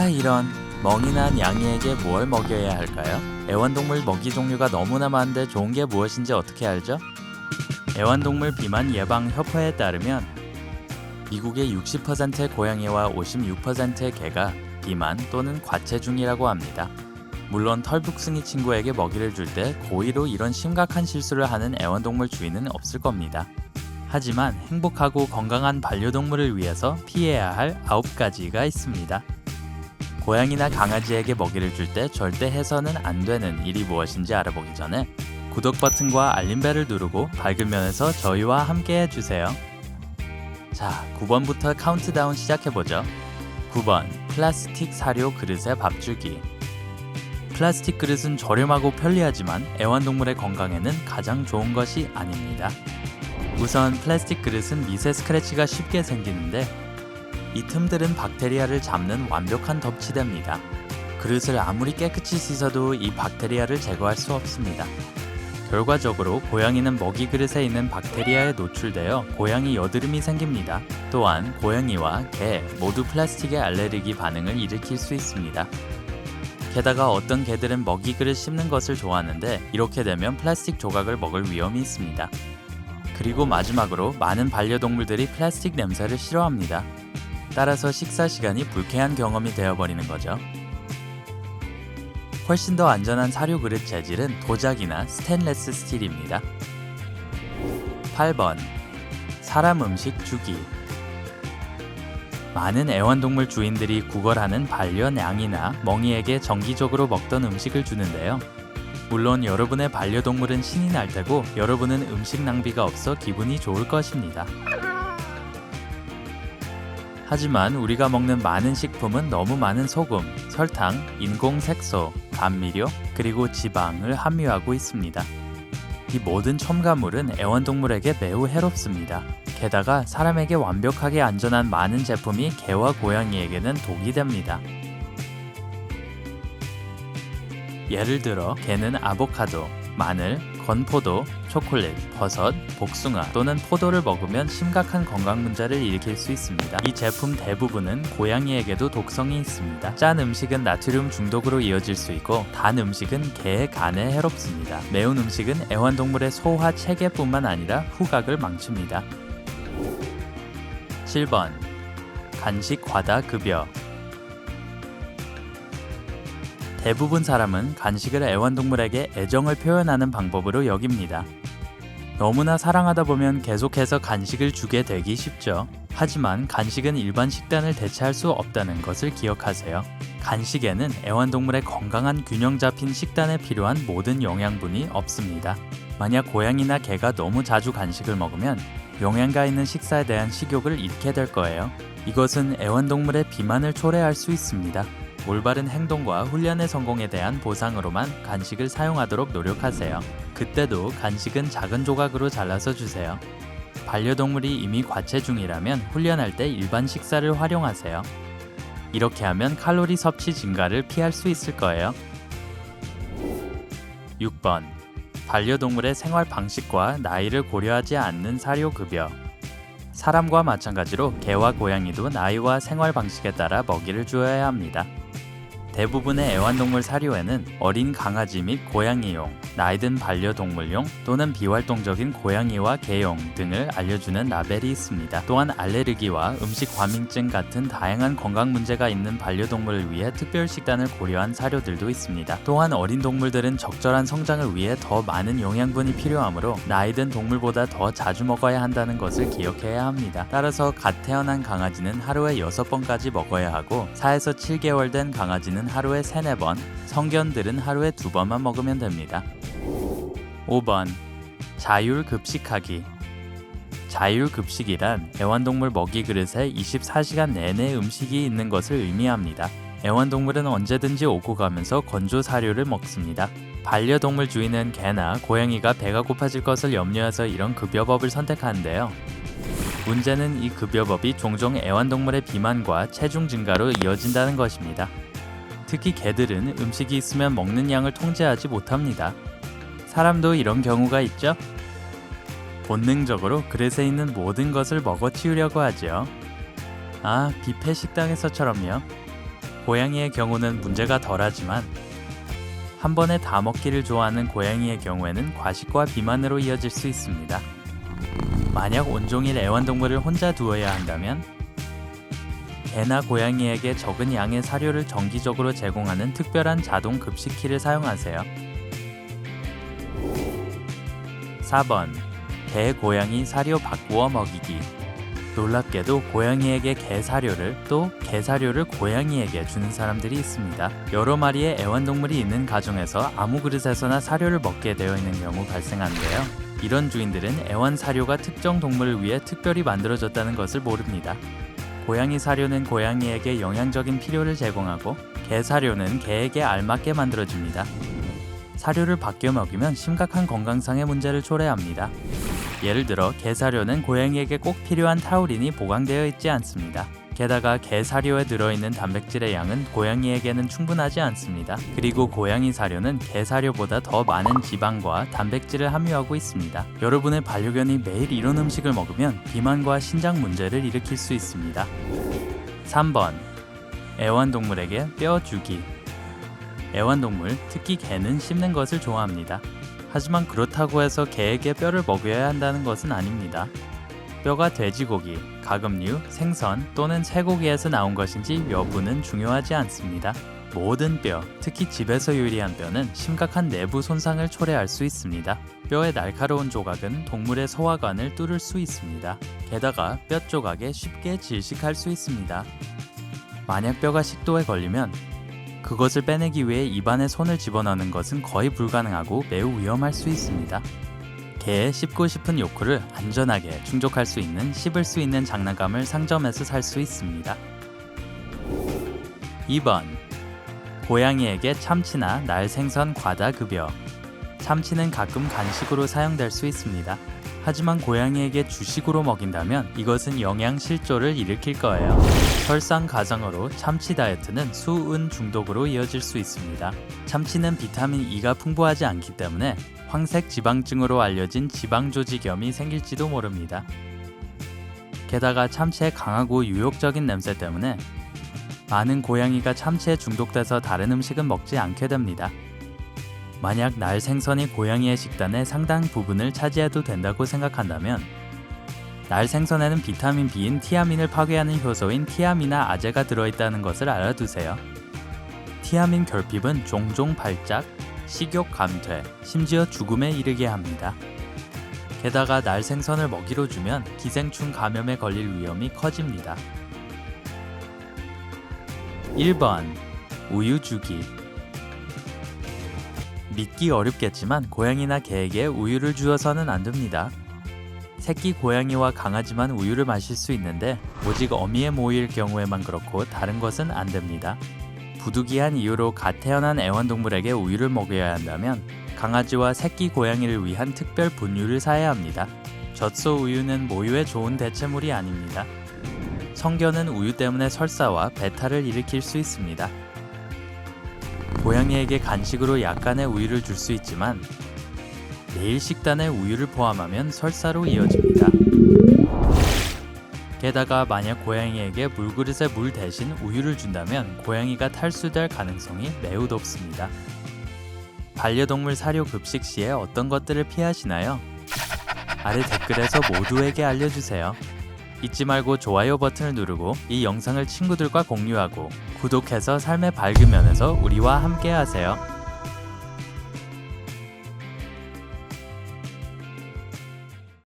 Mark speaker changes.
Speaker 1: 이런. 멍이 난 양이에게 무엇을 먹여야 할까요? 애완동물 먹이 종류가 너무나 많은데 좋은 게 무엇인지 어떻게 알죠? 애완동물 비만 예방 협회에 따르면 미국의 60%의 고양이와 56%의 개가 비만 또는 과체중이라고 합니다. 물론 털북숭이 친구에게 먹이를 줄 때 고의로 이런 심각한 실수를 하는 애완동물 주인은 없을 겁니다. 하지만 행복하고 건강한 반려동물을 위해서 피해야 할 9가지가 있습니다. 고양이나 강아지에게 먹이를 줄 때 절대 해서는 안 되는 일이 무엇인지 알아보기 전에 구독 버튼과 알림벨을 누르고 밝은 면에서 저희와 함께 해주세요. 자, 9번부터 카운트다운 시작해보죠. 9번, 플라스틱 사료 그릇에 밥 주기. 플라스틱 그릇은 저렴하고 편리하지만 애완동물의 건강에는 가장 좋은 것이 아닙니다. 우선 플라스틱 그릇은 미세 스크래치가 쉽게 생기는데 이 틈들은 박테리아를 잡는 완벽한 덮치대입니다. 그릇을 아무리 깨끗이 씻어도 이 박테리아를 제거할 수 없습니다. 결과적으로 고양이는 먹이 그릇에 있는 박테리아에 노출되어 고양이 여드름이 생깁니다. 또한 고양이와 개 모두 플라스틱에 알레르기 반응을 일으킬 수 있습니다. 게다가 어떤 개들은 먹이 그릇 씹는 것을 좋아하는데 이렇게 되면 플라스틱 조각을 먹을 위험이 있습니다. 그리고 마지막으로 많은 반려동물들이 플라스틱 냄새를 싫어합니다. 따라서 식사 시간이 불쾌한 경험이 되어버리는 거죠. 훨씬 더 안전한 사료 그릇 재질은 도자기나 스테인레스 스틸입니다. 8번, 사람 음식 주기. 많은 애완동물 주인들이 구걸하는 반려냥이나 멍이에게 정기적으로 먹던 음식을 주는데요. 물론 여러분의 반려동물은 신이 날 테고 여러분은 음식 낭비가 없어 기분이 좋을 것입니다. 하지만 우리가 먹는 많은 식품은 너무 많은 소금, 설탕, 인공 색소, 감미료, 그리고 지방을 함유하고 있습니다. 이 모든 첨가물은 애완동물에게 매우 해롭습니다. 게다가 사람에게 완벽하게 안전한 많은 제품이 개와 고양이에게는 독이 됩니다. 예를 들어 개는 아보카도, 마늘, 건포도, 초콜릿, 버섯, 복숭아 또는 포도를 먹으면 심각한 건강 문제를 일으킬 수 있습니다. 이 제품 대부분은 고양이에게도 독성이 있습니다. 짠 음식은 나트륨 중독으로 이어질 수 있고 단 음식은 개의 간에 해롭습니다. 매운 음식은 애완동물의 소화 체계뿐만 아니라 후각을 망칩니다. 7번, 간식 과다 급여. 대부분 사람은 간식을 애완동물에게 애정을 표현하는 방법으로 여깁니다. 너무나 사랑하다 보면 계속해서 간식을 주게 되기 쉽죠. 하지만 간식은 일반 식단을 대체할 수 없다는 것을 기억하세요. 간식에는 애완동물의 건강한 균형 잡힌 식단에 필요한 모든 영양분이 없습니다. 만약 고양이나 개가 너무 자주 간식을 먹으면 영양가 있는 식사에 대한 식욕을 잃게 될 거예요. 이것은 애완동물의 비만을 초래할 수 있습니다. 올바른 행동과 훈련의 성공에 대한 보상으로만 간식을 사용하도록 노력하세요. 그때도 간식은 작은 조각으로 잘라서 주세요. 반려동물이 이미 과체중이라면 훈련할 때 일반 식사를 활용하세요. 이렇게 하면 칼로리 섭취 증가를 피할 수 있을 거예요. 6번, 반려동물의 생활 방식과 나이를 고려하지 않는 사료 급여. 사람과 마찬가지로 개와 고양이도 나이와 생활 방식에 따라 먹이를 주어야 합니다. 대부분의 애완동물 사료에는 어린 강아지 및 고양이용, 나이든 반려동물용 또는 비활동적인 고양이와 개용 등을 알려주는 라벨이 있습니다. 또한 알레르기와 음식 과민증 같은 다양한 건강 문제가 있는 반려동물을 위해 특별 식단을 고려한 사료들도 있습니다. 또한 어린 동물들은 적절한 성장을 위해 더 많은 영양분이 필요하므로 나이든 동물보다 더 자주 먹어야 한다는 것을 기억해야 합니다. 따라서 갓 태어난 강아지는 하루에 6번까지 먹어야 하고 4에서 7개월 된 강아지는 하루에 3, 4번, 성견들은 하루에 2번만 먹으면 됩니다. 5번, 자율급식하기. 자율급식이란 애완동물 먹이 그릇에 24시간 내내 음식이 있는 것을 의미합니다. 애완동물은 언제든지 오고 가면서 건조 사료를 먹습니다. 반려동물 주인은 개나 고양이가 배가 고파질 것을 염려해서 이런 급여법을 선택하는데요. 문제는 이 급여법이 종종 애완동물의 비만과 체중 증가로 이어진다는 것입니다. 특히 개들은 음식이 있으면 먹는 양을 통제하지 못합니다. 사람도 이런 경우가 있죠? 본능적으로 그릇에 있는 모든 것을 먹어치우려고 하죠. 뷔페 식당에서처럼요. 고양이의 경우는 문제가 덜하지만 한 번에 다 먹기를 좋아하는 고양이의 경우에는 과식과 비만으로 이어질 수 있습니다. 만약 온종일 애완동물을 혼자 두어야 한다면 개나 고양이에게 적은 양의 사료를 정기적으로 제공하는 특별한 자동 급식기를 사용하세요. 4번. 개, 고양이 사료 바꾸어 먹이기. 놀랍게도 고양이에게 개 사료를 또 개 사료를 고양이에게 주는 사람들이 있습니다. 여러 마리의 애완동물이 있는 가정에서 아무 그릇에서나 사료를 먹게 되어 있는 경우 발생하는데요. 이런 주인들은 애완 사료가 특정 동물을 위해 특별히 만들어졌다는 것을 모릅니다. 고양이 사료는 고양이에게 영양적인 필요를 제공하고 개 사료는 개에게 알맞게 만들어줍니다. 사료를 바뀌어 먹이면 심각한 건강상의 문제를 초래합니다. 예를 들어 개 사료는 고양이에게 꼭 필요한 타우린이 보강되어 있지 않습니다. 게다가 개 사료에 들어있는 단백질의 양은 고양이에게는 충분하지 않습니다. 그리고 고양이 사료는 개 사료보다 더 많은 지방과 단백질을 함유하고 있습니다. 여러분의 반려견이 매일 이런 음식을 먹으면 비만과 신장 문제를 일으킬 수 있습니다. 3번. 애완동물에게 뼈 주기. 애완동물, 특히 개는 씹는 것을 좋아합니다. 하지만 그렇다고 해서 개에게 뼈를 먹여야 한다는 것은 아닙니다. 뼈가 돼지고기, 가금류, 생선 또는 쇠고기에서 나온 것인지 여부는 중요하지 않습니다. 모든 뼈, 특히 집에서 요리한 뼈는 심각한 내부 손상을 초래할 수 있습니다. 뼈의 날카로운 조각은 동물의 소화관을 뚫을 수 있습니다. 게다가 뼈 조각에 쉽게 질식할 수 있습니다. 만약 뼈가 식도에 걸리면 그것을 빼내기 위해 입안에 손을 집어넣는 것은 거의 불가능하고 매우 위험할 수 있습니다. 개의 씹고 싶은 욕구를 안전하게 충족할 수 있는 씹을 수 있는 장난감을 상점에서 살 수 있습니다. 2번. 고양이에게 참치나 날생선 과다 급여. 참치는 가끔 간식으로 사용될 수 있습니다. 하지만 고양이에게 주식으로 먹인다면 이것은 영양 실조를 일으킬 거예요. 설상가상으로 참치 다이어트는 수은 중독으로 이어질 수 있습니다. 참치는 비타민 E가 풍부하지 않기 때문에 황색 지방증으로 알려진 지방조직염이 생길지도 모릅니다. 게다가 참치의 강하고 유혹적인 냄새 때문에 많은 고양이가 참치에 중독돼서 다른 음식은 먹지 않게 됩니다. 만약 날생선이 고양이의 식단의 상당 부분을 차지해도 된다고 생각한다면 날생선에는 비타민 B인 티아민을 파괴하는 효소인 티아미나 아제가 들어있다는 것을 알아두세요. 티아민 결핍은 종종 발작, 식욕 감퇴, 심지어 죽음에 이르게 합니다. 게다가 날생선을 먹이로 주면 기생충 감염에 걸릴 위험이 커집니다. 1번. 우유 주기. 믿기 어렵겠지만 고양이나 개에게 우유를 주어서는 안 됩니다. 새끼 고양이와 강아지만 우유를 마실 수 있는데 오직 어미의 모유일 경우에만 그렇고 다른 것은 안 됩니다. 부득이한 이유로 갓 태어난 애완동물에게 우유를 먹여야 한다면 강아지와 새끼 고양이를 위한 특별 분유를 사야 합니다. 젖소 우유는 모유에 좋은 대체물이 아닙니다. 성견은 우유 때문에 설사와 배탈을 일으킬 수 있습니다. 고양이에게 간식으로 약간의 우유를 줄 수 있지만 매일 식단에 우유를 포함하면 설사로 이어집니다. 게다가 만약 고양이에게 물그릇에 물 대신 우유를 준다면 고양이가 탈수될 가능성이 매우 높습니다. 반려동물 사료 급식 시에 어떤 것들을 피하시나요? 아래 댓글에서 모두에게 알려주세요. 잊지 말고 좋아요 버튼을 누르고 이 영상을 친구들과 공유하고 구독해서 삶의 밝은 면에서 우리와 함께 하세요.